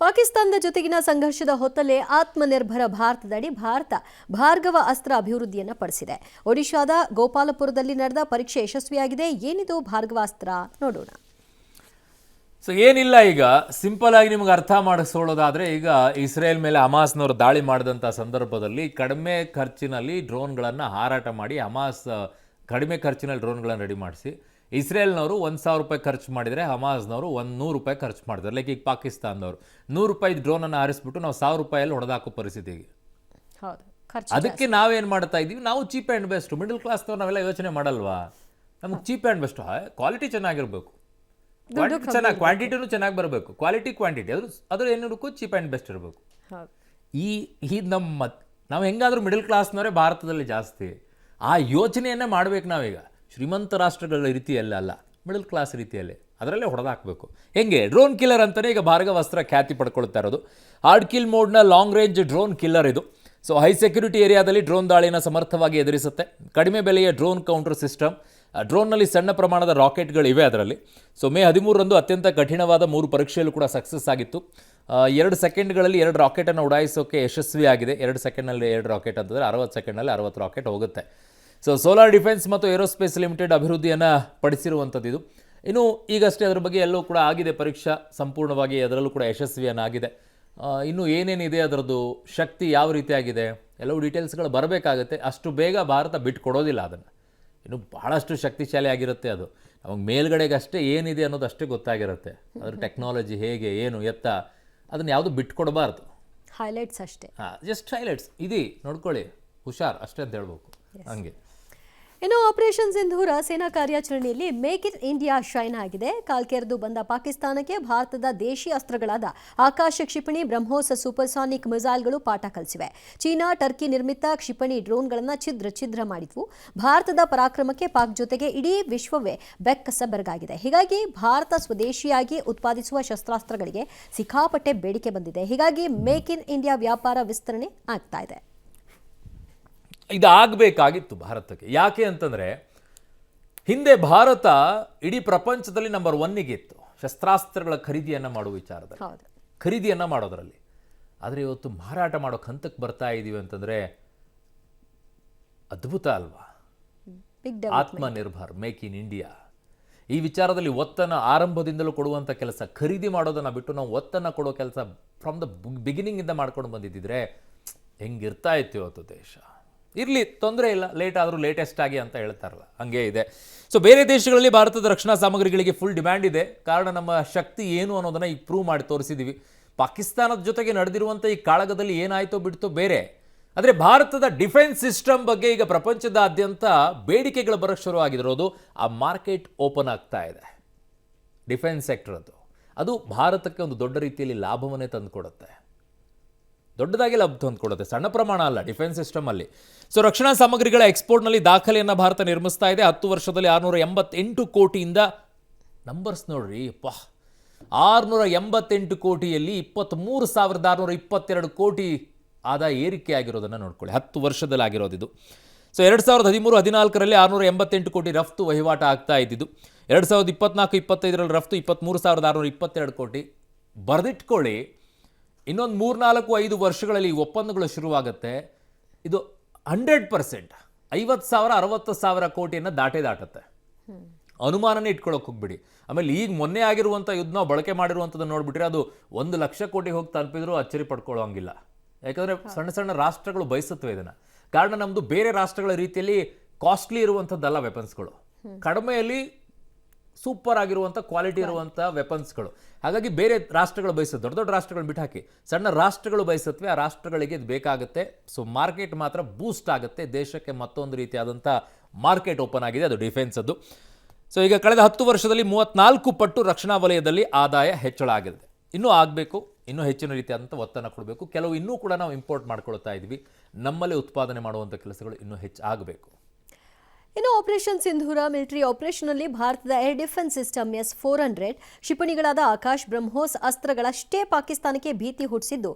ಪಾಕಿಸ್ತಾನದ ಜೊತೆಗಿನ ಸಂಘರ್ಷದ ಹೊತ್ತಲೇ ಆತ್ಮನಿರ್ಭರ ಭಾರತದಡಿ ಭಾರತ ಭಾರ್ಗವ ಅಸ್ತ್ರ ಅಭಿವೃದ್ಧಿಯನ್ನು ಪಡಿಸಿದೆ. ಒಡಿಶಾದ ಗೋಪಾಲಪುರದಲ್ಲಿ ನಡೆದ ಪರೀಕ್ಷೆ ಯಶಸ್ವಿಯಾಗಿದೆ. ಏನಿದು ಭಾರ್ಗವ ಅಸ್ತ್ರ ನೋಡೋಣ. ಏನಿಲ್ಲ, ಈಗ ಸಿಂಪಲ್ ಆಗಿ ನಿಮಗೆ ಅರ್ಥ ಮಾಡಿಸೋದಾದ್ರೆ, ಈಗ ಇಸ್ರೇಲ್ ಮೇಲೆ ಹಮಾಸ್ನವರು ದಾಳಿ ಮಾಡಿದಂಥ ಸಂದರ್ಭದಲ್ಲಿ ಕಡಿಮೆ ಖರ್ಚಿನಲ್ಲಿ ಡ್ರೋನ್ಗಳನ್ನು ಹಾರಾಟ ಮಾಡಿ, ಹಮಾಸ್ ಕಡಿಮೆ ಖರ್ಚಿನಲ್ಲಿ ಡ್ರೋನ್ಗಳನ್ನು ರೆಡಿ ಮಾಡಿಸಿ, ಇಸ್ರೇಲ್ನವರು ₹1,000 ಖರ್ಚು ಮಾಡಿದರೆ ಹಮಾಸ್ನವರು ₹100 ಖರ್ಚು ಮಾಡಿದ್ದಾರೆ. ಲೈಕ್ ಈಗ ಪಾಕಿಸ್ತಾನದವರು ₹100 ಡ್ರೋನನ್ನು ಹಾರಿಸ್ಬಿಟ್ಟು ನಾವು ₹1,000 ಹೊಡೆದಾಕೋ ಪರಿಸ್ಥಿತಿಗೆ. ಅದಕ್ಕೆ ನಾವೇನು ಮಾಡ್ತಾ ಇದ್ದೀವಿ, ನಾವು ಚೀಪ್ ಆ್ಯಂಡ್ ಬೆಸ್ಟ್ ಮಿಡಲ್ ಕ್ಲಾಸ್ನವ್ರು ನಾವೆಲ್ಲ ಯೋಚನೆ ಮಾಡಲ್ವಾ? ನಮಗೆ ಚೀಪ್ ಆ್ಯಂಡ್ ಬೆಸ್ಟ್ ಕ್ವಾಲಿಟಿ ಚೆನ್ನಾಗಿರಬೇಕು, ಕ್ವಾಂಟಿಟಿನೂ ಚೆನ್ನಾಗಿ ಬರಬೇಕು, ಕ್ವಾಂಟಿಟಿ ಅದ್ರ ಏನಕ್ಕೂ ಚೀಪ್ ಆ್ಯಂಡ್ ಬೆಸ್ಟ್ ಇರಬೇಕು. ಈ ನಾವು ಹೆಂಗಾದ್ರೂ ಮಿಡಲ್ ಕ್ಲಾಸ್ನವರೇ ಭಾರತದಲ್ಲಿ ಜಾಸ್ತಿ. ಆ ಯೋಚನೆಯನ್ನೇ ಮಾಡ್ಬೇಕು ನಾವೀಗ. ಶ್ರೀಮಂತ ರಾಷ್ಟ್ರಗಳ ರೀತಿಯಲ್ಲ ಅಲ್ಲ, ಮಿಡಲ್ ಕ್ಲಾಸ್ ರೀತಿಯಲ್ಲಿ ಅದರಲ್ಲೇ ಹೊಡೆದಾಕಬೇಕು. ಹೆಂಗೆ ಡ್ರೋನ್ ಕಿಲ್ಲರ್ ಅಂತಲೇ ಈಗ ಭಾರ್ಗವ ಅಸ್ತ್ರ ಖ್ಯಾತಿ ಪಡ್ಕೊಳ್ತಾ ಇರೋದು. ಹಾರ್ಡ್ ಕಿಲ್ ಮೋಡ್ನ ಲಾಂಗ್ ರೇಂಜ್ ಡ್ರೋನ್ ಕಿಲ್ಲರ್ ಇದು. ಸೊ ಹೈ ಸೆಕ್ಯೂರಿಟಿ ಏರಿಯಾದಲ್ಲಿ ಡ್ರೋನ್ ದಾಳಿನ ಸಮರ್ಥವಾಗಿ ಎದುರಿಸುತ್ತೆ. ಕಡಿಮೆ ಬೆಲೆಯ ಡ್ರೋನ್ ಕೌಂಟರ್ ಸಿಸ್ಟಮ್, ಡ್ರೋನ್ನಲ್ಲಿ ಸಣ್ಣ ಪ್ರಮಾಣದ ರಾಕೆಟ್ಗಳಿವೆ ಅದರಲ್ಲಿ. ಸೊ ಮೇ 13ರಂದು ಅತ್ಯಂತ ಕಠಿಣವಾದ 3 ಪರೀಕ್ಷೆಯಲ್ಲೂ ಕೂಡ ಸಕ್ಸಸ್ ಆಗಿತ್ತು. 2 ಸೆಕೆಂಡ್ಗಳಲ್ಲಿ 2 ರಾಕೆಟನ್ನು ಉಡಾಯಿಸೋಕೆ ಯಶಸ್ವಿಯಾಗಿದೆ. 2 ಸೆಕೆಂಡ್ನಲ್ಲಿ 2 ರಾಕೆಟ್ ಅಂತಂದರೆ 60 ಸೆಕೆಂಡ್ನಲ್ಲಿ 60 ರಾಕೆಟ್ ಹೋಗುತ್ತೆ. ಸೊ ಸೋಲಾರ್ ಡಿಫೆನ್ಸ್ ಮತ್ತು ಏರೋಸ್ಪೇಸ್ ಲಿಮಿಟೆಡ್ ಅಭಿವೃದ್ಧಿಯನ್ನು ಪಡಿಸಿರುವಂಥದ್ದು ಇದು. ಇನ್ನು ಈಗಷ್ಟೇ ಅದರ ಬಗ್ಗೆ ಎಲ್ಲವೂ ಕೂಡ ಆಗಿದೆ ಪರೀಕ್ಷಾ ಸಂಪೂರ್ಣವಾಗಿ, ಅದರಲ್ಲೂ ಕೂಡ ಯಶಸ್ವಿಯನ್ನಾಗಿದೆ. ಇನ್ನು ಏನೇನಿದೆ, ಅದರದ್ದು ಶಕ್ತಿ ಯಾವ ರೀತಿಯಾಗಿದೆ, ಎಲ್ಲವೂ ಡೀಟೇಲ್ಸ್ಗಳು ಬರಬೇಕಾಗುತ್ತೆ. ಅಷ್ಟು ಬೇಗ ಭಾರತ ಬಿಟ್ಕೊಡೋದಿಲ್ಲ ಅದನ್ನು. ಇನ್ನು ಬಹಳಷ್ಟು ಶಕ್ತಿಶಾಲಿ ಆಗಿರುತ್ತೆ ಅದು. ನಮಗೆ ಮೇಲ್ಗಡೆಗಷ್ಟೇ ಏನಿದೆ ಅನ್ನೋದು ಅಷ್ಟೇ ಗೊತ್ತಾಗಿರುತ್ತೆ. ಅದ್ರ ಟೆಕ್ನಾಲಜಿ ಹೇಗೆ, ಏನು, ಎತ್ತ, ಅದನ್ನು ಯಾವುದು ಬಿಟ್ಕೊಡಬಾರ್ದು. ಹೈಲೈಟ್ಸ್ ಅಷ್ಟೇ, ಜಸ್ಟ್ ಹೈಲೈಟ್ಸ್ ಇದು ನೋಡ್ಕೊಳ್ಳಿ, ಹುಷಾರ್ ಅಷ್ಟೇ ಅಂತ ಹೇಳ್ಬೇಕು. ಹಂಗೆ ಇನ್ನು ಆಪರೇಷನ್ ಸಿಂಧೂರ ಸೇನಾ ಕಾರ್ಯಾಚರಣೆಯಲ್ಲಿ ಮೇಕ್ ಇನ್ ಇಂಡಿಯಾ ಶೈನ್ ಆಗಿದೆ. ಕಾಲ್ಕೆರೆದು ಬಂದ ಪಾಕಿಸ್ತಾನಕ್ಕೆ ಭಾರತದ ದೇಶಿ ಅಸ್ತ್ರಗಳಾದ ಆಕಾಶ ಕ್ಷಿಪಣಿ, ಬ್ರಹ್ಮೋಸ್ ಸೂಪರ್ಸಾನಿಕ್ ಮಿಸೈಲ್ಗಳು ಪಾಠ ಕಲಿಸಿವೆ. ಚೀನಾ, ಟರ್ಕಿ ನಿರ್ಮಿತ ಕ್ಷಿಪಣಿ ಡ್ರೋನ್ಗಳನ್ನು ಛಿದ್ರ ಮಾಡಿದ್ವು. ಭಾರತದ ಪರಾಕ್ರಮಕ್ಕೆ ಪಾಕ್ ಜೊತೆಗೆ ಇಡೀ ವಿಶ್ವವೇ ಬೆಕ್ಕಸಬೆರಗಾಗಿದೆ. ಹೀಗಾಗಿ ಭಾರತ ಸ್ವದೇಶಿಯಾಗಿ ಉತ್ಪಾದಿಸುವ ಶಸ್ತ್ರಾಸ್ತ್ರಗಳಿಗೆ ಸಿಕ್ಕಾಪಟ್ಟೆ ಬೇಡಿಕೆ ಬಂದಿದೆ. ಹೀಗಾಗಿ ಮೇಕ್ ಇನ್ ಇಂಡಿಯಾ ವ್ಯಾಪಾರ ವಿಸ್ತರಣೆ ಆಗ್ತಾ ಇದೆ. ಇದಾಗಬೇಕಾಗಿತ್ತು ಭಾರತಕ್ಕೆ. ಯಾಕೆ ಅಂತಂದರೆ, ಹಿಂದೆ ಭಾರತ ಇಡೀ ಪ್ರಪಂಚದಲ್ಲಿ ನಂಬರ್ 1 ಇತ್ತು ಶಸ್ತ್ರಾಸ್ತ್ರಗಳ ಖರೀದಿಯನ್ನು ಮಾಡುವ ವಿಚಾರದಲ್ಲಿ, ಖರೀದಿಯನ್ನು ಮಾಡೋದರಲ್ಲಿ. ಆದರೆ ಇವತ್ತು ಮಾರಾಟ ಮಾಡೋಕೆ ಹಂತಕ್ಕೆ ಬರ್ತಾ ಇದ್ದೀವಿ ಅಂತಂದರೆ ಅದ್ಭುತ ಅಲ್ವಾ? ಆತ್ಮನಿರ್ಭರ್, ಮೇಕ್ ಇನ್ ಇಂಡಿಯಾ ಈ ವಿಚಾರದಲ್ಲಿ ಒತ್ತನ್ನು ಆರಂಭದಿಂದಲೂ ಕೊಡುವಂಥ ಕೆಲಸ, ಖರೀದಿ ಮಾಡೋದನ್ನು ಬಿಟ್ಟು ನಾವು ಒತ್ತನ್ನು ಕೊಡೋ ಕೆಲಸ ಫ್ರಮ್ ದ ಬಿಗಿನಿಂಗಿಂದ ಮಾಡ್ಕೊಂಡು ಬಂದಿದ್ದಿದ್ರೆ ಹೆಂಗಿರ್ತಾ ಇತ್ತು ಇವತ್ತು ದೇಶ. ಇರಲಿ, ತೊಂದರೆ ಇಲ್ಲ, ಲೇಟ್ ಆದರೂ ಲೇಟೆಸ್ಟ್ ಆಗಿ ಅಂತ ಹೇಳ್ತಾರಲ್ಲ, ಹಂಗೆ ಇದೆ. ಸೊ ಬೇರೆ ದೇಶಗಳಲ್ಲಿ ಭಾರತದ ರಕ್ಷಣಾ ಸಾಮಗ್ರಿಗಳಿಗೆ ಫುಲ್ ಡಿಮ್ಯಾಂಡ್ ಇದೆ. ಕಾರಣ ನಮ್ಮ ಶಕ್ತಿ ಏನು ಅನ್ನೋದನ್ನು ಈಗ ಪ್ರೂವ್ ಮಾಡಿ ತೋರಿಸಿದ್ದೀವಿ. ಪಾಕಿಸ್ತಾನದ ಜೊತೆಗೆ ನಡೆದಿರುವಂಥ ಈ ಕಾಳಗದಲ್ಲಿ ಏನಾಯಿತೋ ಬಿಡ್ತೋ ಬೇರೆ, ಆದರೆ ಭಾರತದ ಡಿಫೆನ್ಸ್ ಸಿಸ್ಟಮ್ ಬಗ್ಗೆ ಈಗ ಪ್ರಪಂಚದಾದ್ಯಂತ ಬೇಡಿಕೆಗಳು ಬರೋಕ್ಕೆ ಶುರು ಆಗಿರೋದು. ಆ ಮಾರ್ಕೆಟ್ ಓಪನ್ ಆಗ್ತಾ ಇದೆ ಡಿಫೆನ್ಸ್ ಸೆಕ್ಟರ್. ಅದು ಭಾರತಕ್ಕೆ ಒಂದು ದೊಡ್ಡ ರೀತಿಯಲ್ಲಿ ಲಾಭವನ್ನೇ ತಂದುಕೊಡುತ್ತೆ, ದೊಡ್ಡದಾಗಿ ಲಾಭ ತಂದುಕೊಡುತ್ತೆ, ಸಣ್ಣ ಪ್ರಮಾಣ ಅಲ್ಲ ಡಿಫೆನ್ಸ್ ಸಿಸ್ಟಮಲ್ಲಿ. ಸೊ ರಕ್ಷಣಾ ಸಾಮಗ್ರಿಗಳ ಎಕ್ಸ್ಪೋರ್ಟ್ನಲ್ಲಿ ದಾಖಲೆಯನ್ನು ಭಾರತ ನಿರ್ಮಿಸ್ತಾ ಇದೆ. 10 ವರ್ಷದಲ್ಲಿ 688 ಕೋಟಿಯಿಂದ, ನಂಬರ್ಸ್ ನೋಡ್ರಿ, 688 ಕೋಟಿಯಲ್ಲಿ 23,622 ಕೋಟಿ ಆದಾಯ ಏರಿಕೆ ಆಗಿರೋದನ್ನು ನೋಡ್ಕೊಳ್ಳಿ. 10 ವರ್ಷದಲ್ಲಿ ಆಗಿರೋದಿದು. ಸೊ 2013-14ರಲ್ಲಿ 688 ಕೋಟಿ ರಫ್ತು ವಹಿವಾಟ ಆಗ್ತಾ ಇದ್ದಿದ್ದು. 2024-25ರಲ್ಲಿ ರಫ್ತು 23,622 ಕೋಟಿ. ಬರೆದಿಟ್ಕೊಳ್ಳಿ, ಇನ್ನೊಂದು 3-4-5 ವರ್ಷಗಳಲ್ಲಿ ಈ ಒಪ್ಪಂದಗಳು ಶುರುವಾಗುತ್ತೆ. ಇದು 100% 50,000-60,000 ಕೋಟಿಯನ್ನು ದಾಟುತ್ತೆ. ಅನುಮಾನನೇ ಇಟ್ಕೊಳ್ಳೋಕೆ ಹೋಗ್ಬಿಡಿ. ಆಮೇಲೆ ಈಗ ಮೊನ್ನೆ ಆಗಿರುವಂಥ ಯುದ್ಧ ನಾವು ಬಳಕೆ ಮಾಡಿರುವಂಥದ್ದು ನೋಡ್ಬಿಟ್ರೆ ಅದು 1 ಲಕ್ಷ ಕೋಟಿ ಹೋಗಿ ತಲುಪಿದ್ರು ಅಚ್ಚರಿ ಪಡ್ಕೊಳ್ಳೋಂಗಿಲ್ಲ. ಯಾಕಂದರೆ ಸಣ್ಣ ಸಣ್ಣ ರಾಷ್ಟ್ರಗಳು ಬಯಸುತ್ತವೆ ಇದನ್ನು. ಕಾರಣ ನಮ್ಮದು ಬೇರೆ ರಾಷ್ಟ್ರಗಳ ರೀತಿಯಲ್ಲಿ ಕಾಸ್ಟ್ಲಿ ಇರುವಂಥದ್ದಲ್ಲ ವೆಪನ್ಸ್ಗಳು, ಕಡಿಮೆಯಲ್ಲಿ ಸೂಪರ್ ಆಗಿರುವಂಥ ಕ್ವಾಲಿಟಿ ಇರುವಂಥ ವೆಪನ್ಸ್ಗಳು. ಹಾಗಾಗಿ ಬೇರೆ ರಾಷ್ಟ್ರಗಳು ಬಯಸುತ್ತೆ, ದೊಡ್ಡ ದೊಡ್ಡ ರಾಷ್ಟ್ರಗಳು ಬಿಟ್ಟು ಹಾಕಿ ಸಣ್ಣ ರಾಷ್ಟ್ರಗಳು ಬಯಸುತ್ತವೆ. ಆ ರಾಷ್ಟ್ರಗಳಿಗೆ ಇದು ಬೇಕಾಗುತ್ತೆ. ಸೊ ಮಾರ್ಕೆಟ್ ಮಾತ್ರ ಬೂಸ್ಟ್ ಆಗುತ್ತೆ. ದೇಶಕ್ಕೆ ಮತ್ತೊಂದು ರೀತಿಯಾದಂಥ ಮಾರ್ಕೆಟ್ ಓಪನ್ ಆಗಿದೆ, ಅದು ಡಿಫೆನ್ಸದ್ದು. ಸೊ ಈಗ ಕಳೆದ 10 ವರ್ಷದಲ್ಲಿ 34 ಪಟ್ಟು ರಕ್ಷಣಾ ವಲಯದಲ್ಲಿ ಆದಾಯ ಹೆಚ್ಚಳ ಆಗಿದೆ. ಇನ್ನೂ ಆಗಬೇಕು, ಇನ್ನೂ ಹೆಚ್ಚಿನ ರೀತಿಯಾದಂಥ ಒತ್ತನ್ನು ಕೊಡಬೇಕು. ಕೆಲವು ಇನ್ನೂ ಕೂಡ ನಾವು ಇಂಪೋರ್ಟ್ ಮಾಡ್ಕೊಳ್ತಾ ಇದ್ವಿ. ನಮ್ಮಲ್ಲಿ ಉತ್ಪಾದನೆ ಮಾಡುವಂಥ ಕೆಲಸಗಳು ಇನ್ನೂ ಹೆಚ್ಚಾಗಬೇಕು. ಇನ್ನು ಆಪರೇಷನ್ ಸಿಂಧೂರ ಮಿಲಿಟರಿ ಆಪರೇಷನ್ನಲ್ಲಿ ಭಾರತದ ಏರ್ ಡಿಫೆನ್ಸ್ ಸಿಸ್ಟಮ್ S-400 ಕ್ಷಿಪಣಿಗಳಾದ ಆಕಾಶ್, ಬ್ರಹ್ಮೋಸ್ ಅಸ್ತ್ರಗಳಷ್ಟೇ ಪಾಕಿಸ್ತಾನಕ್ಕೆ ಭೀತಿ ಹುಟ್ಟಿಸಿದ್ದು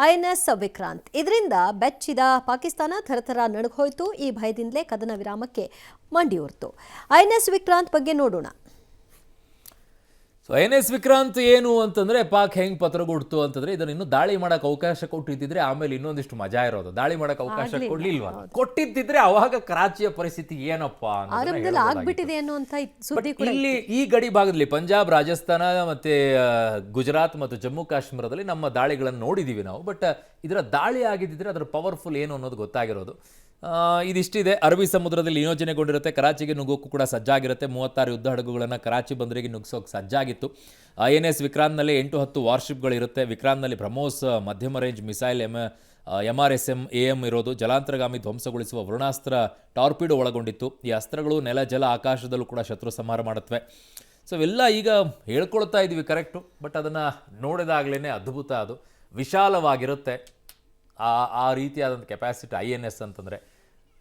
INS ವಿಕ್ರಾಂತ್. ಇದರಿಂದ ಬೆಚ್ಚಿದ ಪಾಕಿಸ್ತಾನ ಥರಥರ ನಡುಗೋಯ್ತು. ಈ ಭಯದಿಂದಲೇ ಕದನ ವಿರಾಮಕ್ಕೆ ಮಂಡಿಯೂರ್ತು. INS ವಿಕ್ರಾಂತ್ ಬಗ್ಗೆ ನೋಡೋಣ. ಸೊ NS ವಿಕ್ರಾಂತ್ ಏನು ಅಂತಂದ್ರೆ ಪಾಕ್ ಹೆಂಗ್ ಪತ್ರಗೊಡ್ತು ಅಂತಂದ್ರೆ ಇದನ್ನ ಇನ್ನು ದಾಳಿ ಮಾಡಕ್ ಅವಕಾಶ ಕೊಟ್ಟಿದ್ದಿದ್ರೆ ಆಮೇಲೆ ಇನ್ನೊಂದಿಷ್ಟು ಮಜಾ ಇರೋದು. ದಾಳಿ ಮಾಡಕ್ ಅವಕಾಶ ಕೊಡ್ಲಿಲ್ವಾ, ಕೊಟ್ಟಿದ್ದಿದ್ರೆ ಅವಾಗ ಕರಾಚಿಯ ಪರಿಸ್ಥಿತಿ ಏನಪ್ಪಾ ಆರಂಭದಲ್ಲಿ ಆಗ್ಬಿಟ್ಟಿದೆ ಅನ್ನುವಂತ ಸುದ್ದಿ ಕೂಡ ಇಲ್ಲಿ ಈ ಗಡಿ ಭಾಗದಲ್ಲಿ ಪಂಜಾಬ್, ರಾಜಸ್ಥಾನ ಮತ್ತೆ ಗುಜರಾತ್ ಮತ್ತು ಜಮ್ಮು ಕಾಶ್ಮೀರದಲ್ಲಿ ನಮ್ಮ ದಾಳಿಗಳನ್ನು ನೋಡಿದೀವಿ ನಾವು. ಬಟ್ ಇದರ ದಾಳಿ ಆಗಿದ್ದಿದ್ರೆ ಅದರ ಪವರ್ಫುಲ್ ಏನು ಅನ್ನೋದು ಗೊತ್ತಾಗಿರೋದು. ಇದಿಷ್ಟಿದೆ. ಅರಬ್ಬಿ ಸಮುದ್ರದಲ್ಲಿ ನಿಯೋಜನೆಗೊಂಡಿರುತ್ತೆ, ಕರಾಚಿಗೆ ನುಗ್ಗೋಕ್ಕೂ ಕೂಡ ಸಜ್ಜಾಗಿರುತ್ತೆ. 36 ಯುದ್ಧ ಹಡಗುಗಳನ್ನು ಕರಾಚಿ ಬಂದರಿಗೆ ನುಗ್ಗಿಸೋಕೆ ಸಜ್ಜಾಗಿತ್ತು. NS ವಿಕ್ರಾಂತ್ನಲ್ಲಿ 8-10 ವಾರ್ಶಿಪ್ಗಳಿರುತ್ತೆ. ವಿಕ್ರಾಂತ್ನಲ್ಲಿ ಬ್ರಹ್ಮೋಸ್ ಮಧ್ಯಮ ರೇಂಜ್ ಮಿಸೈಲ್ MRSM AM ಇರೋದು. ಜಲಾಂತರ್ಗಾಮಿ ಧ್ವಂಸಗೊಳಿಸುವ ವರುಣಾಸ್ತ್ರ ಟಾರ್ಪಿಡೋ ಒಳಗೊಂಡಿತ್ತು. ಈ ಅಸ್ತ್ರಗಳು ನೆಲ, ಜಲ, ಆಕಾಶದಲ್ಲೂ ಕೂಡ ಶತ್ರು ಸಂಹಾರ ಮಾಡುತ್ತವೆ. ಸೊ ಇವೆಲ್ಲ ಈಗ ಹೇಳ್ಕೊಳ್ತಾ ಇದ್ವಿ ಕರೆಕ್ಟು, ಬಟ್ ಅದನ್ನು ನೋಡಿದಾಗಲೇ ಅದ್ಭುತ. ಅದು ವಿಶಾಲವಾಗಿರುತ್ತೆ. ಆ ರೀತಿಯಾದಂಥ ಕೆಪಾಸಿಟಿ INS ಅಂತಂದರೆ